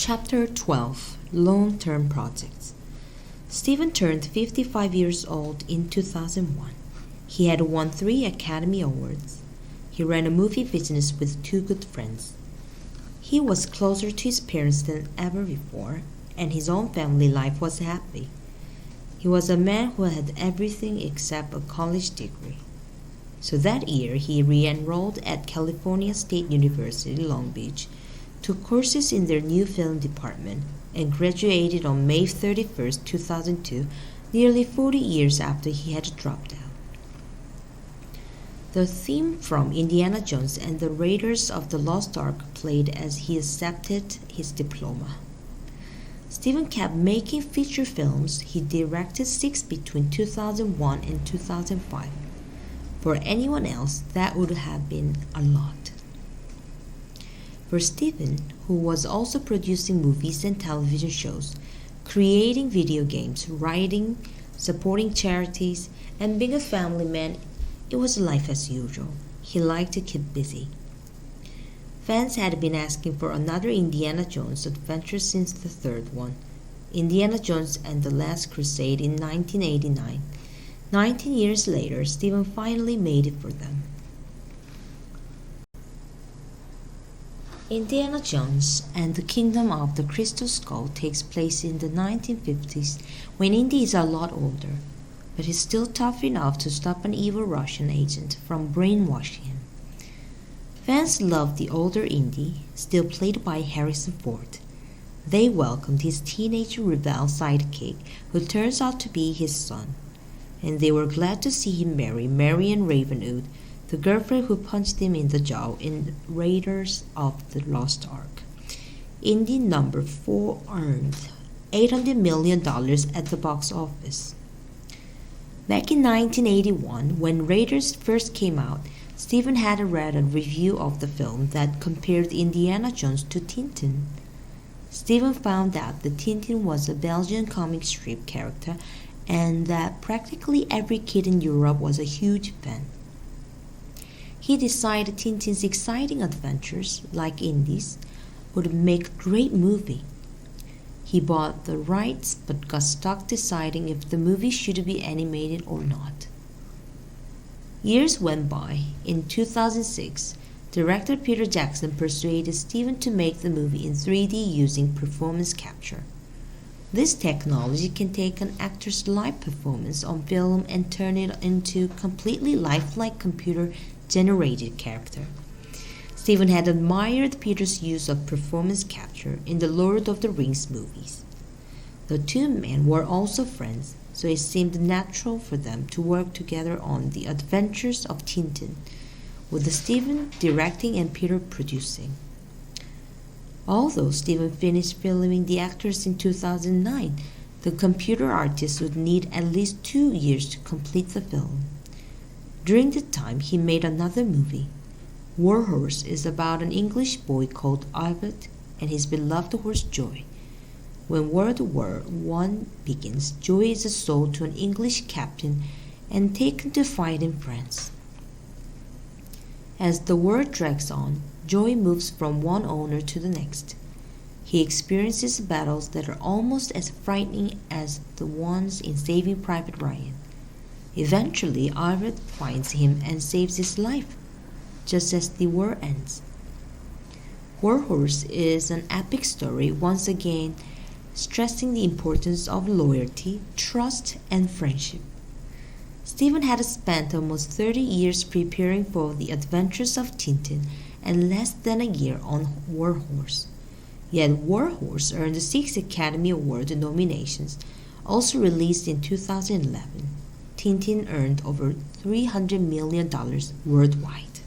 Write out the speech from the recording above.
Chapter 12 Long-Term Projects. Stephen turned 55 years old in 2001. He had won 3 Academy Awards. He ran a movie business with 2 good friends. He was closer to his parents than ever before, and his own family life was happy. He was a man who had everything except a college degree. So that year he re-enrolled at California State University, Long Beach, took courses in their new film department, and graduated on May 31, 2002, nearly 40 years after he had dropped out. The theme from Indiana Jones and the Raiders of the Lost Ark played as he accepted his diploma. Stephen kept making feature films. He directed 6 between 2001 and 2005. For anyone else, that would have been a lot. For Stephen, who was also producing movies and television shows, creating video games, writing, supporting charities, and being a family man, it was life as usual. He liked to keep busy. Fans had been asking for another Indiana Jones adventure since the third one, Indiana Jones and the Last Crusade in 1989. 19 years later, Stephen finally made it for them. Indiana Jones and the Kingdom of the Crystal Skull takes place in the 1950s when Indy is a lot older, but he's still tough enough to stop an evil Russian agent from brainwashing him. Fans loved the older Indy, still played by Harrison Ford. They welcomed his teenage rebel sidekick, who turns out to be his son, and they were glad to see him marry Marion Ravenwood, the girlfriend who punched him in the jaw in Raiders of the Lost Ark. Indy number 4 earned $800 million at the box office. Back in 1981, when Raiders first came out, Stephen had read a review of the film that compared Indiana Jones to Tintin. Stephen found out that Tintin was a Belgian comic strip character and that practically every kid in Europe was a huge fan. He decided Tintin's exciting adventures, like Indy's, would make a great movie. He bought the rights but got stuck deciding if the movie should be animated or not. Years went by. In 2006, director Peter Jackson persuaded Stephen to make the movie in 3D using performance capture. This technology can take an actor's live performance on film and turn it into a completely lifelike computer-generated character. Stephen had admired Peter's use of performance capture in the Lord of the Rings movies. The 2 men were also friends, so it seemed natural for them to work together on The Adventures of Tintin, with Stephen directing and Peter producing. Although Stephen finished filming the actors in 2009, the computer artist would need at least 2 years to complete the film. During the time, he made another movie. Warhorse is about an English boy called Aloud and his beloved horse Joy. When World War I begins, Joy is sold to an English captain and taken to fight in France. As the war drags on, Joy moves from one owner to the next. He experiences battles that are almost as frightening as the ones in Saving Private Ryan. Eventually, Aloud finds him and saves his life, just as the war ends. Warhorse is an epic story, once again stressing the importance of loyalty, trust, and friendship. Stephen had spent almost 30 years preparing for The Adventures of Tintin and less than a year on Warhorse. Yet Warhorse earned 6 Academy Award nominations. Also released in 2011, Tintin earned over $300 million worldwide.